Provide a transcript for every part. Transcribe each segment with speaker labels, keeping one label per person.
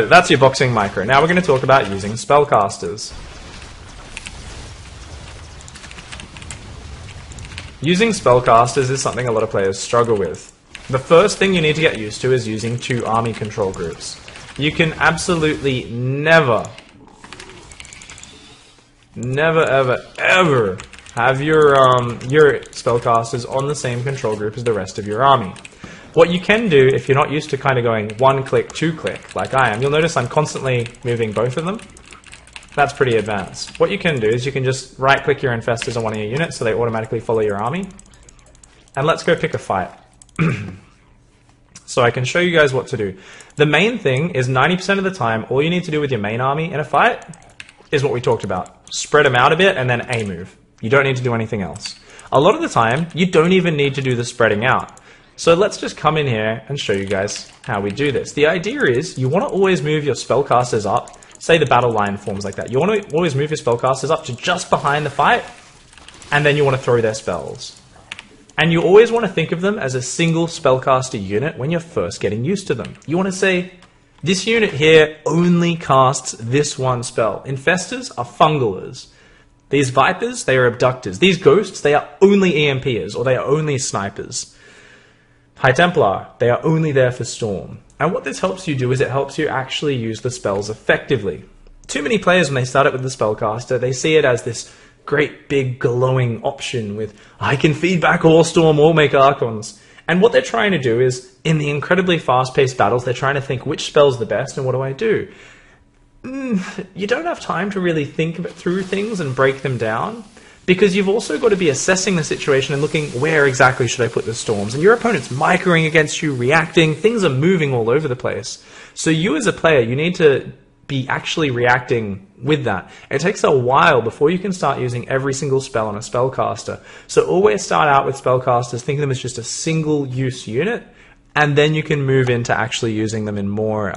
Speaker 1: That's your boxing micro. Now we're going to talk about using spellcasters. Using spellcasters is something a lot of players struggle with. The first thing you need to get used to is using 2 army control groups. You can absolutely never ever have your spellcasters on the same control group as the rest of your army. What you can do, if you're not used to kind of going 1 click, 2 click, like I am, you'll notice I'm constantly moving both of them. That's pretty advanced. What you can do is you can just right click your infestors on one of your units so they automatically follow your army. And let's go pick a fight. So I can show you guys what to do. The main thing is 90% of the time, all you need to do with your main army in a fight is what we talked about. Spread them out a bit and then A move. You don't need to do anything else. A lot of the time, you don't even need to do the spreading out. So let's just come in here and show you guys how we do this. The idea is you want to always move your spellcasters up. Say the battle line forms like that. You want to always move your spellcasters up to just behind the fight, and then you want to throw their spells. And you always want to think of them as a single spellcaster unit when you're first getting used to them. You want to say, this unit here only casts this one spell. Infestors are fungalers. These vipers, they are abductors. These ghosts, they are only EMPers, or they are only snipers. High Templar, they are only there for storm. And what this helps you do is it helps you actually use the spells effectively. Too many players, when they start it with the spellcaster, they see it as this great big glowing option with, I can feed back all storm or make archons. And what they're trying to do is, in the incredibly fast-paced battles, they're trying to think which spell's the best and what do I do? You don't have time to really think through things and break them down, because you've also got to be assessing the situation and looking, where exactly should I put the storms? And your opponent's microing against you, reacting, things are moving all over the place. So you as a player, you need to be actually reacting with that. It takes a while before you can start using every single spell on a spellcaster. So always start out with spellcasters, think of them as just a single use unit, and then you can move into actually using them in more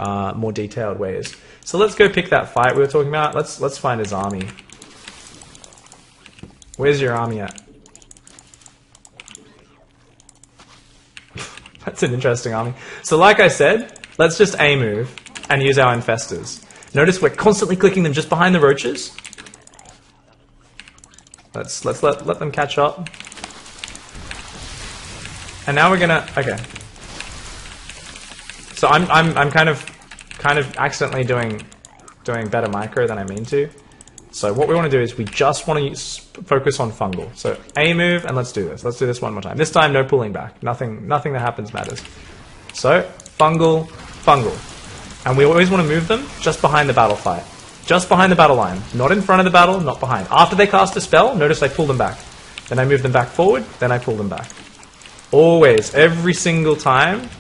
Speaker 1: detailed ways. So let's go pick that fight we were talking about. Let's find his army. Where's your army at? That's an interesting army. So like I said, let's just A move and use our infestors. Notice we're constantly clicking them just behind the roaches. Let's let them catch up. And now we're gonna, okay. So I'm kind of accidentally doing better micro than I mean to. So what we want to do is we just want to focus on fungal. So A move, and let's do this. Let's do this one more time. This time, no pulling back. Nothing that happens matters. So fungal. And we always want to move them just behind the battle fight. Just behind the battle line. Not in front of the battle, not behind. After they cast a spell, notice I pull them back. Then I move them back forward, then I pull them back. Always, every single time.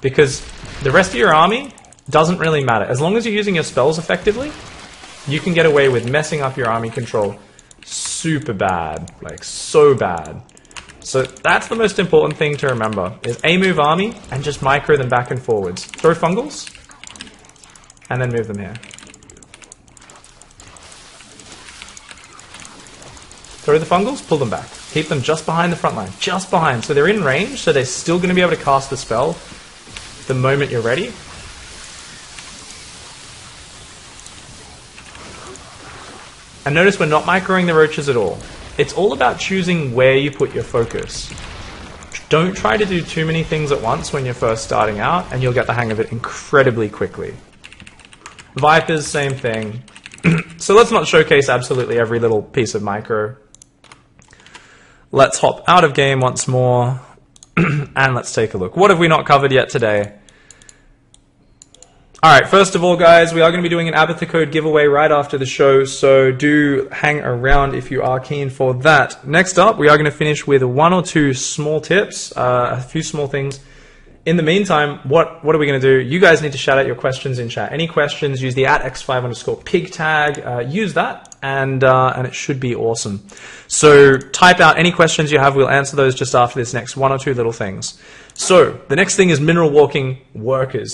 Speaker 1: Because the rest of your army doesn't really matter. As long as you're using your spells effectively, you can get away with messing up your army control super bad. Like, so bad. So that's the most important thing to remember, is A move army, and just micro them back and forwards. Throw fungals, and then move them here. Throw the fungals, pull them back. Keep them just behind the front line. Just behind. So they're in range, so they're still going to be able to cast the spell the moment you're ready. And notice we're not microing the roaches at all. It's all about choosing where you put your focus. Don't try to do too many things at once when you're first starting out, and you'll get the hang of it incredibly quickly. Vipers, same thing. So let's not showcase absolutely every little piece of micro. Let's hop out of game once more, and let's take a look. What have we not covered yet today? Alright, first of all, guys, we are going to be doing an Abathur code giveaway right after the show, so do hang around if you are keen for that. Next up, we are going to finish with 1 or 2 small tips, a few small things. In the meantime, what are we going to do? You guys need to shout out your questions in chat. Any questions, use the @x5_pig tag, use that, and it should be awesome. So type out any questions you have, we'll answer those just after this next 1 or 2 little things. So, the next thing is mineral walking workers.